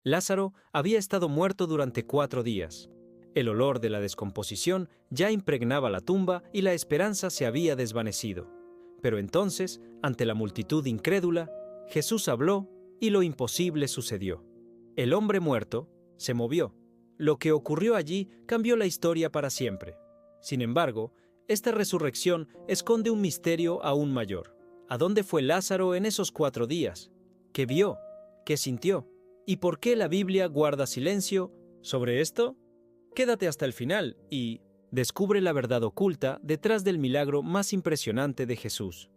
Lázaro había estado muerto durante 4 días. El olor de la descomposición ya impregnaba la tumba y la esperanza se había desvanecido. Pero entonces, ante la multitud incrédula, Jesús habló y lo imposible sucedió. El hombre muerto se movió. Lo que ocurrió allí cambió la historia para siempre. Sin embargo, esta resurrección esconde un misterio aún mayor. ¿A dónde fue Lázaro en esos 4 días? ¿Qué vio? ¿Qué sintió? ¿Y por qué la Biblia guarda silencio sobre esto? Quédate hasta el final y descubre la verdad oculta detrás del milagro más impresionante de Jesús.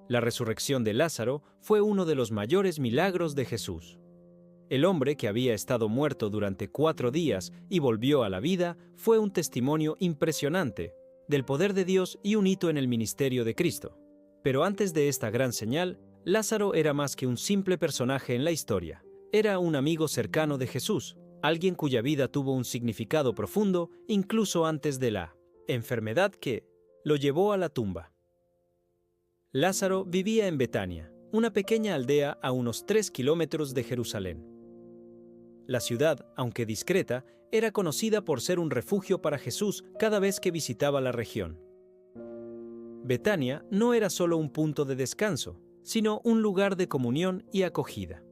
La resurrección de Lázaro fue uno de los mayores milagros de Jesús. El hombre que había estado muerto durante 4 días y volvió a la vida fue un testimonio impresionante del poder de Dios y un hito en el ministerio de Cristo. Pero antes de esta gran señal, Lázaro era más que un simple personaje en la historia. Era un amigo cercano de Jesús, alguien cuya vida tuvo un significado profundo incluso antes de la enfermedad que lo llevó a la tumba. Lázaro vivía en Betania, una pequeña aldea a unos 3 kilómetros de Jerusalén. La ciudad, aunque discreta, era conocida por ser un refugio para Jesús cada vez que visitaba la región. Betania no era solo un punto de descanso, sino un lugar de comunión y acogida.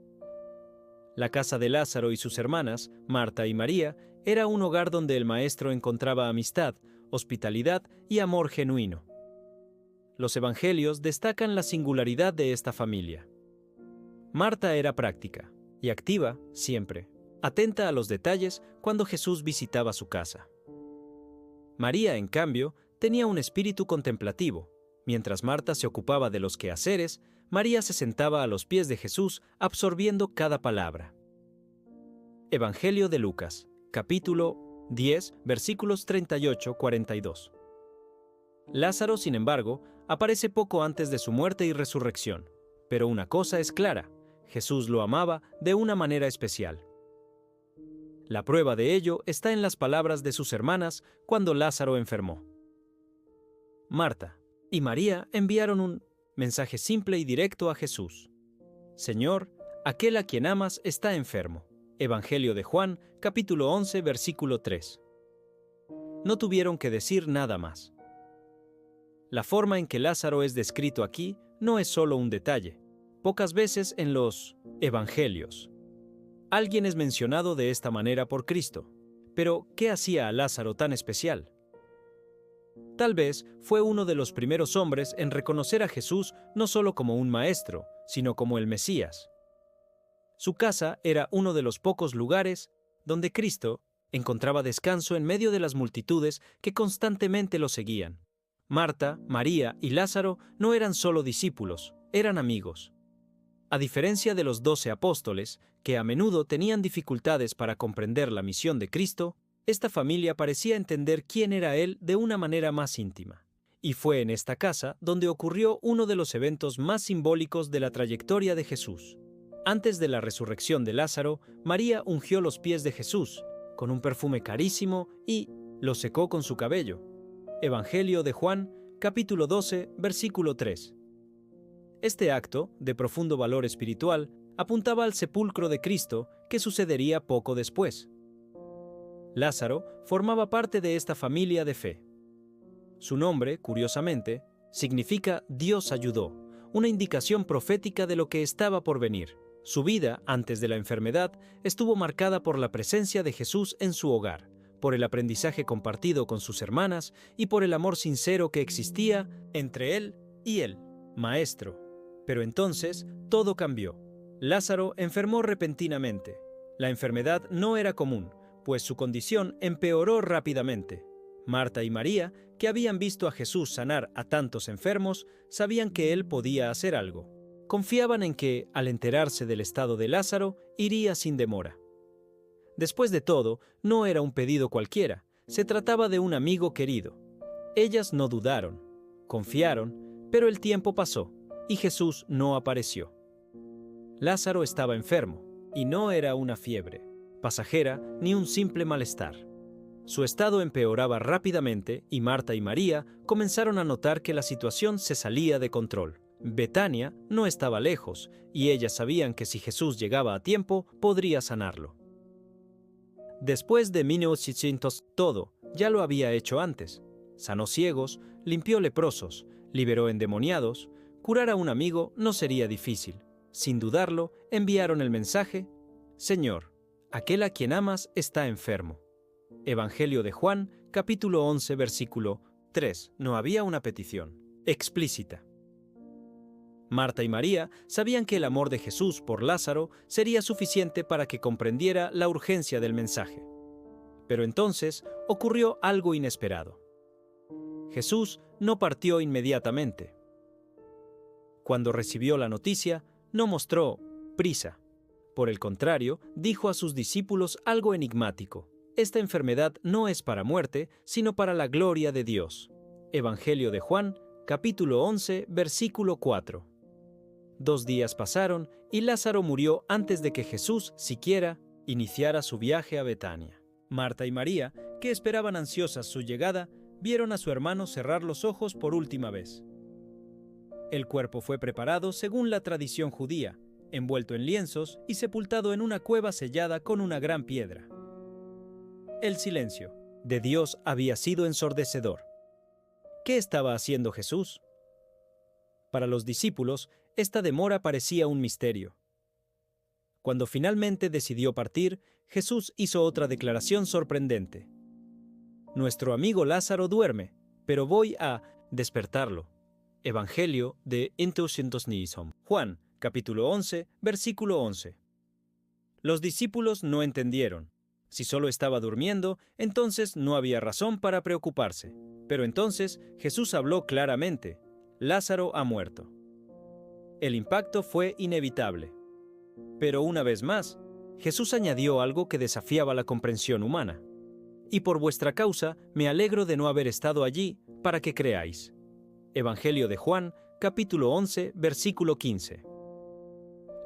La casa de Lázaro y sus hermanas, Marta y María, era un hogar donde el Maestro encontraba amistad, hospitalidad y amor genuino. Los evangelios destacan la singularidad de esta familia. Marta era práctica y activa siempre, atenta a los detalles cuando Jesús visitaba su casa. María, en cambio, tenía un espíritu contemplativo. Mientras Marta se ocupaba de los quehaceres, María se sentaba a los pies de Jesús absorbiendo cada palabra. Evangelio de Lucas, capítulo 10, versículos 38-42. Lázaro, sin embargo, aparece poco antes de su muerte y resurrección. Pero una cosa es clara: Jesús lo amaba de una manera especial. La prueba de ello está en las palabras de sus hermanas cuando Lázaro enfermó. Marta y María enviaron un mensaje simple y directo a Jesús. Señor, aquel a quien amas está enfermo. Evangelio de Juan, capítulo 11, versículo 3. No tuvieron que decir nada más. La forma en que Lázaro es descrito aquí no es solo un detalle. Pocas veces en los Evangelios alguien es mencionado de esta manera por Cristo. Pero, ¿qué hacía a Lázaro tan especial? Tal vez fue uno de los primeros hombres en reconocer a Jesús no solo como un maestro, sino como el Mesías. Su casa era uno de los pocos lugares donde Cristo encontraba descanso en medio de las multitudes que constantemente lo seguían. Marta, María y Lázaro no eran solo discípulos, eran amigos. A diferencia de los 12 apóstoles, que a menudo tenían dificultades para comprender la misión de Cristo, esta familia parecía entender quién era Él de una manera más íntima. Y fue en esta casa donde ocurrió uno de los eventos más simbólicos de la trayectoria de Jesús. Antes de la resurrección de Lázaro, María ungió los pies de Jesús con un perfume carísimo y los secó con su cabello. Evangelio de Juan, capítulo 12, versículo 3. Este acto, de profundo valor espiritual, apuntaba al sepulcro de Cristo que sucedería poco después. Lázaro formaba parte de esta familia de fe. Su nombre, curiosamente, significa Dios ayudó, una indicación profética de lo que estaba por venir. Su vida, antes de la enfermedad, estuvo marcada por la presencia de Jesús en su hogar, por el aprendizaje compartido con sus hermanas y por el amor sincero que existía entre él y el Maestro. Pero entonces, todo cambió. Lázaro enfermó repentinamente. La enfermedad no era común, pues su condición empeoró rápidamente. Marta y María, que habían visto a Jesús sanar a tantos enfermos, sabían que él podía hacer algo. Confiaban en que, al enterarse del estado de Lázaro, iría sin demora. Después de todo, no era un pedido cualquiera, se trataba de un amigo querido. Ellas no dudaron, confiaron, pero el tiempo pasó y Jesús no apareció. Lázaro estaba enfermo, y no era una fiebre pasajera ni un simple malestar. Su estado empeoraba rápidamente y Marta y María comenzaron a notar que la situación se salía de control. Betania no estaba lejos, y ellas sabían que si Jesús llegaba a tiempo, podría sanarlo. Después de 1800, todo ya lo había hecho antes. Sanó ciegos, limpió leprosos, liberó endemoniados. Curar a un amigo no sería difícil. Sin dudarlo, enviaron el mensaje: Señor, aquel a quien amas está enfermo. Evangelio de Juan, capítulo 11, versículo 3. No había una petición explícita. Marta y María sabían que el amor de Jesús por Lázaro sería suficiente para que comprendiera la urgencia del mensaje. Pero entonces ocurrió algo inesperado. Jesús no partió inmediatamente. Cuando recibió la noticia, no mostró prisa. Por el contrario, dijo a sus discípulos algo enigmático: esta enfermedad no es para muerte, sino para la gloria de Dios. Evangelio de Juan, capítulo 11, versículo 4. 2 días pasaron y Lázaro murió antes de que Jesús siquiera iniciara su viaje a Betania. Marta y María, que esperaban ansiosas su llegada, vieron a su hermano cerrar los ojos por última vez. El cuerpo fue preparado según la tradición judía, envuelto en lienzos y sepultado en una cueva sellada con una gran piedra. El silencio de Dios había sido ensordecedor. ¿Qué estaba haciendo Jesús? Para los discípulos, esta demora parecía un misterio. Cuando finalmente decidió partir, Jesús hizo otra declaración sorprendente. Nuestro amigo Lázaro duerme, pero voy a despertarlo. Evangelio de 1809. Juan, capítulo 11, versículo 11. Los discípulos no entendieron. Si solo estaba durmiendo, entonces no había razón para preocuparse. Pero entonces Jesús habló claramente: Lázaro ha muerto. El impacto fue inevitable. Pero una vez más, Jesús añadió algo que desafiaba la comprensión humana. Y por vuestra causa me alegro de no haber estado allí para que creáis. Evangelio de Juan, capítulo 11, versículo 15.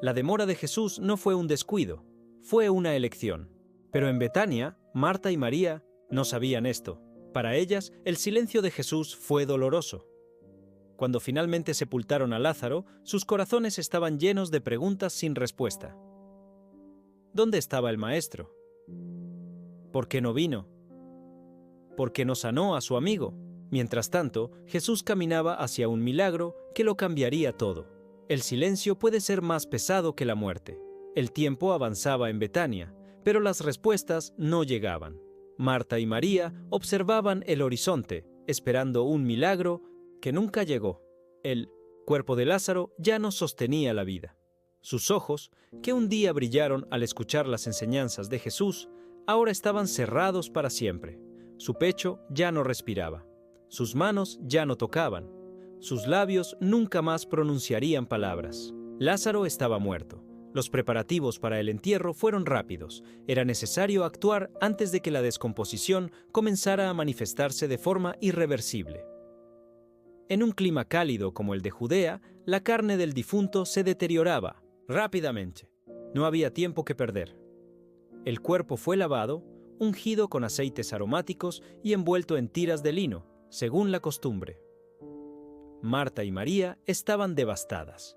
La demora de Jesús no fue un descuido, fue una elección. Pero en Betania, Marta y María no sabían esto. Para ellas, el silencio de Jesús fue doloroso. Cuando finalmente sepultaron a Lázaro, sus corazones estaban llenos de preguntas sin respuesta. ¿Dónde estaba el maestro? ¿Por qué no vino? ¿Por qué no sanó a su amigo? Mientras tanto, Jesús caminaba hacia un milagro que lo cambiaría todo. El silencio puede ser más pesado que la muerte. El tiempo avanzaba en Betania, pero las respuestas no llegaban. Marta y María observaban el horizonte, esperando un milagro que nunca llegó. El cuerpo de Lázaro ya no sostenía la vida. Sus ojos, que un día brillaron al escuchar las enseñanzas de Jesús, ahora estaban cerrados para siempre. Su pecho ya no respiraba. Sus manos ya no tocaban. Sus labios nunca más pronunciarían palabras. Lázaro estaba muerto. Los preparativos para el entierro fueron rápidos. Era necesario actuar antes de que la descomposición comenzara a manifestarse de forma irreversible. En un clima cálido como el de Judea, la carne del difunto se deterioraba rápidamente. No había tiempo que perder. El cuerpo fue lavado, ungido con aceites aromáticos y envuelto en tiras de lino, según la costumbre. Marta y María estaban devastadas.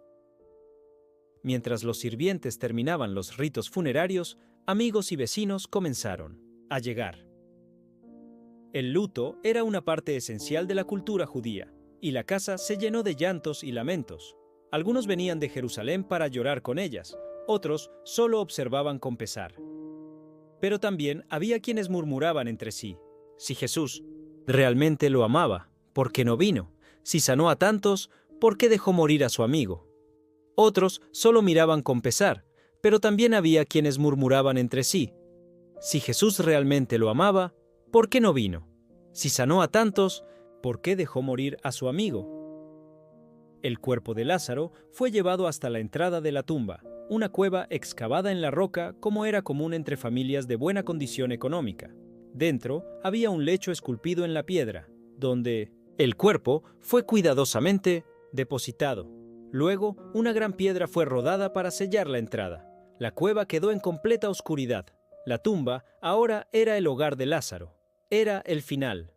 Mientras los sirvientes terminaban los ritos funerarios, amigos y vecinos comenzaron a llegar. El luto era una parte esencial de la cultura judía, y la casa se llenó de llantos y lamentos. Algunos venían de Jerusalén para llorar con ellas, otros solo observaban con pesar. Pero también había quienes murmuraban entre sí: si Jesús realmente lo amaba, ¿por qué no vino? Si sanó a tantos, ¿por qué dejó morir a su amigo? Otros solo miraban con pesar, pero también había quienes murmuraban entre sí: si Jesús realmente lo amaba, ¿por qué no vino? Si sanó a tantos, ¿por qué dejó morir a su amigo? El cuerpo de Lázaro fue llevado hasta la entrada de la tumba, una cueva excavada en la roca como era común entre familias de buena condición económica. Dentro había un lecho esculpido en la piedra, donde el cuerpo fue cuidadosamente depositado. Luego, una gran piedra fue rodada para sellar la entrada. La cueva quedó en completa oscuridad. La tumba ahora era el hogar de Lázaro. Era el final.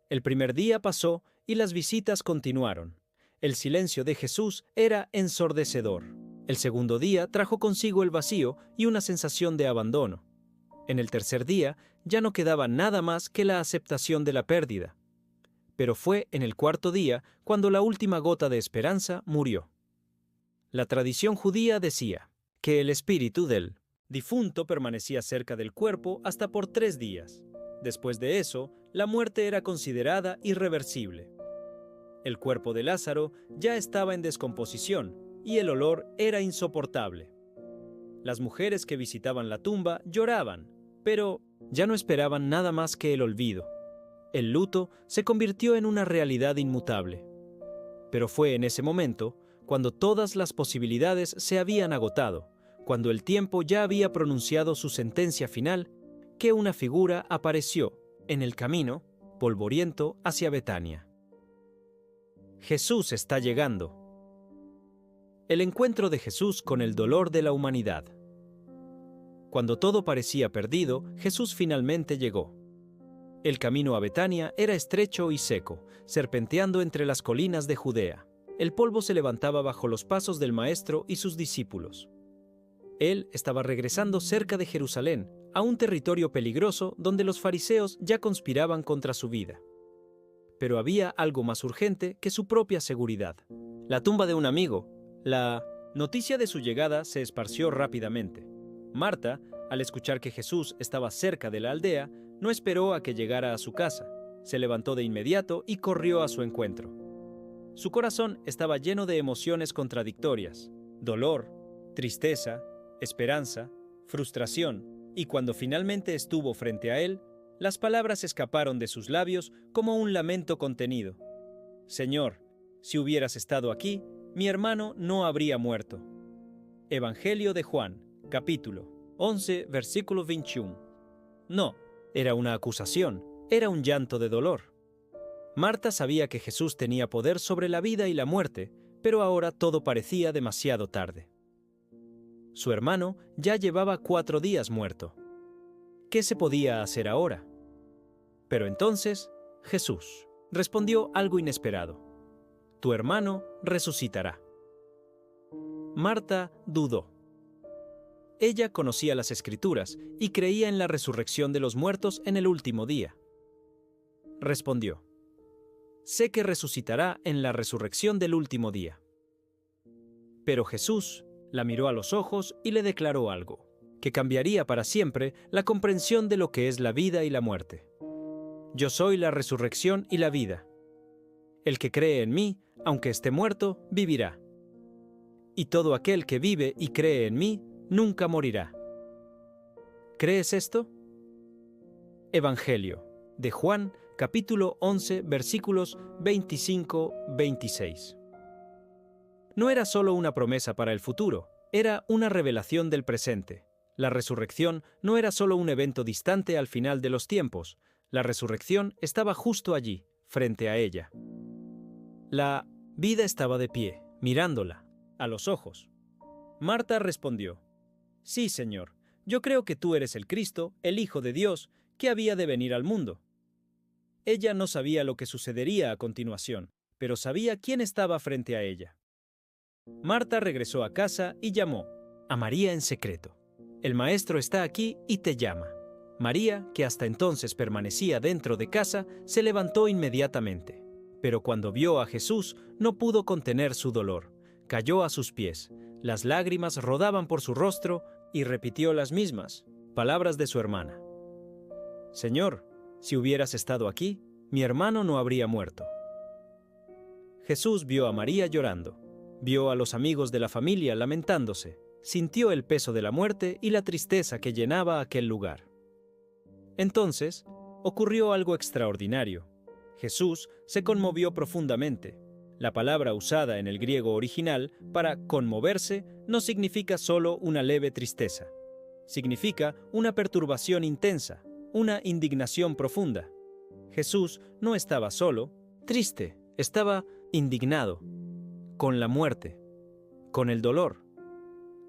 El primer día pasó y las visitas continuaron. El silencio de Jesús era ensordecedor. El segundo día trajo consigo el vacío y una sensación de abandono. En el tercer día ya no quedaba nada más que la aceptación de la pérdida. Pero fue en el cuarto día cuando la última gota de esperanza murió. La tradición judía decía que el espíritu del difunto permanecía cerca del cuerpo hasta por 3 días. Después de eso, la muerte era considerada irreversible. El cuerpo de Lázaro ya estaba en descomposición y el olor era insoportable. Las mujeres que visitaban la tumba lloraban, pero ya no esperaban nada más que el olvido. El luto se convirtió en una realidad inmutable. Pero fue en ese momento, cuando todas las posibilidades se habían agotado, cuando el tiempo ya había pronunciado su sentencia final, que una figura apareció en el camino, polvoriento hacia Betania. Jesús está llegando. El encuentro de Jesús con el dolor de la humanidad. Cuando todo parecía perdido, Jesús finalmente llegó. El camino a Betania era estrecho y seco, serpenteando entre las colinas de Judea. El polvo se levantaba bajo los pasos del Maestro y sus discípulos. Él estaba regresando cerca de Jerusalén, a un territorio peligroso donde los fariseos ya conspiraban contra su vida. Pero había algo más urgente que su propia seguridad. La tumba de un amigo. La noticia de su llegada se esparció rápidamente. Marta, al escuchar que Jesús estaba cerca de la aldea, no esperó a que llegara a su casa. Se levantó de inmediato y corrió a su encuentro. Su corazón estaba lleno de emociones contradictorias: dolor, tristeza, esperanza, frustración, y cuando finalmente estuvo frente a él, las palabras escaparon de sus labios como un lamento contenido. Señor, si hubieras estado aquí, mi hermano no habría muerto. Evangelio de Juan, capítulo 11, versículo 21. No, era una acusación, era un llanto de dolor. Marta sabía que Jesús tenía poder sobre la vida y la muerte, pero ahora todo parecía demasiado tarde. Su hermano ya llevaba 4 días muerto. ¿Qué se podía hacer ahora? Pero entonces, Jesús respondió algo inesperado: tu hermano resucitará. Marta dudó. Ella conocía las Escrituras y creía en la resurrección de los muertos en el último día. Respondió: sé que resucitará en la resurrección del último día. Pero Jesús la miró a los ojos y le declaró algo que cambiaría para siempre la comprensión de lo que es la vida y la muerte. Yo soy la resurrección y la vida. El que cree en mí, aunque esté muerto, vivirá. Y todo aquel que vive y cree en mí, nunca morirá. ¿Crees esto? Evangelio de Juan, capítulo 11, versículos 25-26. No era solo una promesa para el futuro, era una revelación del presente. La resurrección no era solo un evento distante al final de los tiempos. La resurrección estaba justo allí, frente a ella. La vida estaba de pie, mirándola, a los ojos. Marta respondió: sí, Señor, yo creo que tú eres el Cristo, el Hijo de Dios, que había de venir al mundo. Ella no sabía lo que sucedería a continuación, pero sabía quién estaba frente a ella. Marta regresó a casa y llamó a María en secreto. El Maestro está aquí y te llama. María, que hasta entonces permanecía dentro de casa, se levantó inmediatamente. Pero cuando vio a Jesús, no pudo contener su dolor. Cayó a sus pies. Las lágrimas rodaban por su rostro y repitió las mismas palabras de su hermana: Señor, si hubieras estado aquí, mi hermano no habría muerto. Jesús vio a María llorando. Vio a los amigos de la familia lamentándose. Sintió el peso de la muerte y la tristeza que llenaba aquel lugar. Entonces, ocurrió algo extraordinario. Jesús se conmovió profundamente. La palabra usada en el griego original para conmoverse no significa solo una leve tristeza. Significa una perturbación intensa, una indignación profunda. Jesús no estaba solo, triste, estaba indignado, con la muerte, con el dolor,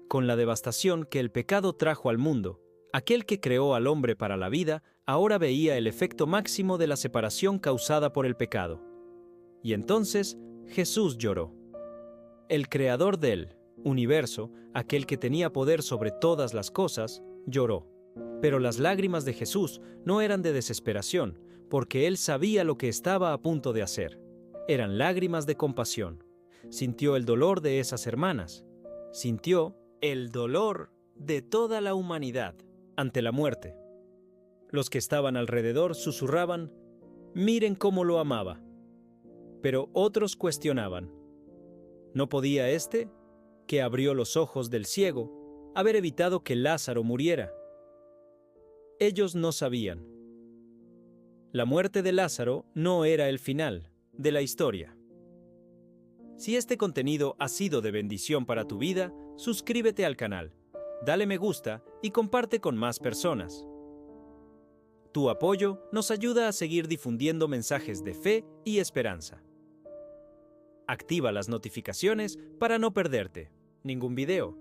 con la devastación que el pecado trajo al mundo. Aquel que creó al hombre para la vida ahora veía el efecto máximo de la separación causada por el pecado. Y entonces Jesús lloró. El creador del universo, aquel que tenía poder sobre todas las cosas, lloró. Pero las lágrimas de Jesús no eran de desesperación, porque él sabía lo que estaba a punto de hacer. Eran lágrimas de compasión. Sintió el dolor de esas hermanas. Sintió el dolor de toda la humanidad ante la muerte. Los que estaban alrededor susurraban: «Miren cómo lo amaba». Pero otros cuestionaban: ¿no podía éste, que abrió los ojos del ciego, haber evitado que Lázaro muriera? Ellos no sabían. La muerte de Lázaro no era el final de la historia. Si este contenido ha sido de bendición para tu vida, suscríbete al canal, dale me gusta y comparte con más personas. Tu apoyo nos ayuda a seguir difundiendo mensajes de fe y esperanza. Activa las notificaciones para no perderte ningún video.